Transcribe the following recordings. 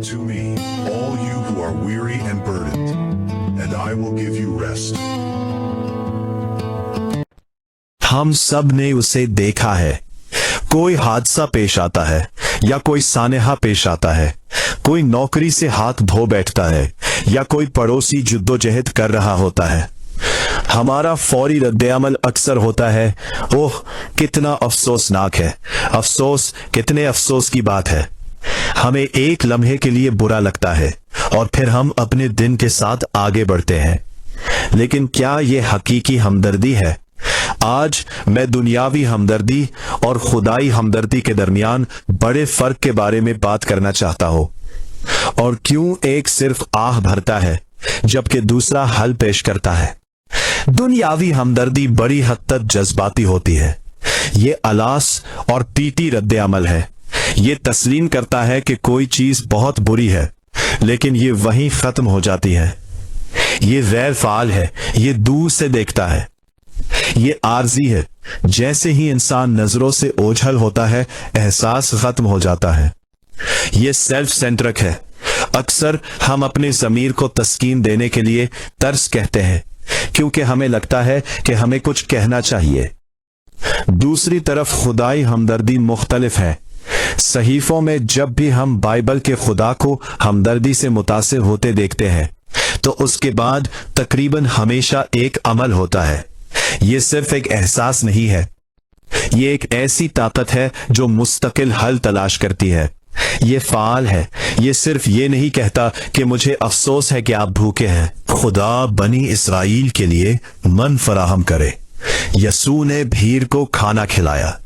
to me, all you who are weary and burdened, and I will give you rest. हम सब ने उसे देखा है। कोई हादसा पेश आता है या कोई सानेहा पेश आता है, कोई नौकरी से हाथ धो बैठता है या कोई पड़ोसी जुद्दोजहद कर रहा होता है। हमारा फौरी रद्द-ए-अमल अक्सर होता है, ओह कितना अफसोसनाक है, अफसोस, कितने अफसोस की बात है। हमें एक लम्हे के लिए बुरा लगता है और फिर हम अपने दिन के साथ आगे बढ़ते हैं। लेकिन क्या यह हकीकी हमदर्दी है? आज मैं दुनियावी हमदर्दी और खुदाई हमदर्दी के दरमियान बड़े फर्क के बारे में बात करना चाहता हूं। और क्यों एक सिर्फ आह भरता है जबकि दूसरा हल पेश करता है। दुनियावी हमदर्दी बड़ी हद तक जज्बाती होती है। ये अलास और पीटी रद्द अमल है। ये तस्लीम करता है कि कोई चीज बहुत बुरी है, लेकिन ये वहीं खत्म हो जाती है। ये गैर फाल है, ये दूर से देखता है, ये आर्जी है। जैसे ही इंसान नजरों से ओझल होता है, एहसास खत्म हो जाता है। ये सेल्फ सेंट्रिक है। अक्सर हम अपने ज़मीर को तस्कीन देने के लिए तर्स कहते हैं, क्योंकि हमें लगता है कि हमें कुछ कहना चाहिए। दूसरी तरफ खुदाई हमदर्दी मुख्तलिफ है। सहीफों में जब भी हम बाइबल के खुदा को हमदर्दी से मुतासिर होते देखते हैं, तो उसके बाद तकरीबन हमेशा एक अमल होता है। ये सिर्फ एक एहसास नहीं है, ये एक ऐसी ताकत है जो मुस्तकिल हल तलाश करती है। ये फाल है। ये सिर्फ ये नहीं कहता कि मुझे अफसोस है कि आप भूखे हैं। खुदा बनी इसराइल के लिए मन फराहम करे। यसू ने भीड़ को खाना खिलाया।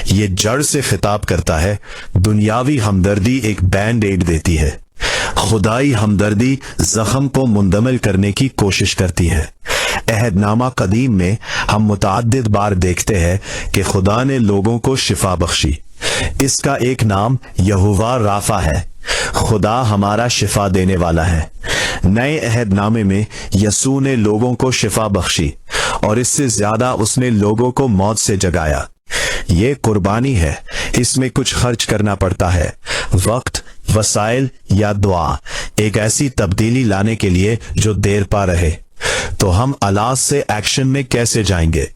ये जड़ से खिताब करता है। दुनियावी हमदर्दी एक बैंड एड देती है। खुदाई हमदर्दी जख्म को मुंदमल करने की कोशिश करती है। अहदनामा कदीम में हम मुतअद्दिद बार देखते हैं कि खुदा ने लोगों को शिफा बख्शी। इसका एक नाम यहोवा राफा है। खुदा हमारा शिफा देने वाला है। नए अहदनामे में यसू ने लोगों को शिफा बख्शी और इससे ज्यादा उसने लोगों को मौत से जगाया। ये कुर्बानी है। इसमें कुछ खर्च करना पड़ता है, वक्त, वसाइल या दुआ, एक ऐसी तब्दीली लाने के लिए जो देर पा रहे। तो हम अलास से एक्शन में कैसे जाएंगे?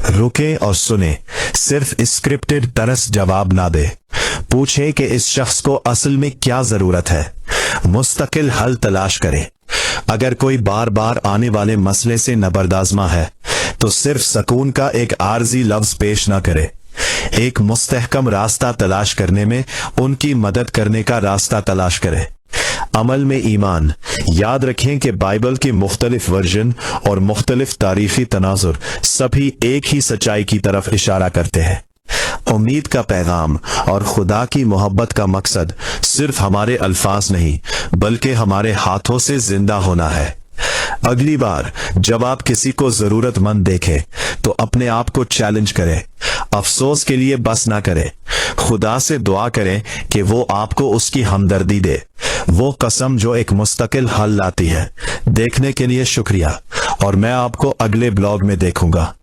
रुके और सुने। सिर्फ स्क्रिप्टेड तरस जवाब ना दे। पूछे कि इस शख्स को असल में क्या जरूरत है। मुस्तकिल हल तलाश करें। अगर कोई बार बार आने वाले मसले से नबरदाजमा है, तो सिर्फ सकून का एक आर्जी लफ्ज पेश ना करे। एक मुस्तहकम रास्ता तलाश करने में उनकी मदद करने का रास्ता तलाश करे। अमल में ईमान। याद रखें कि बाइबल के मुख्तलिफ वर्जन और मुख्तलिफ तारीखी तनाजुर सभी एक ही सच्चाई की तरफ इशारा करते हैं। उम्मीद का पैगाम और खुदा की मोहब्बत का मकसद सिर्फ हमारे अल्फाज नहीं, बल्कि हमारे हाथों से जिंदा होना है। अगली बार जब आप किसी को जरूरतमंद देखें, तो अपने आप को चैलेंज करें। अफसोस के लिए बस ना करें। खुदा से दुआ करें कि वो आपको उसकी हमदर्दी दे, वो कसम जो एक मुस्तकिल हल लाती है। देखने के लिए शुक्रिया और मैं आपको अगले ब्लॉग में देखूंगा।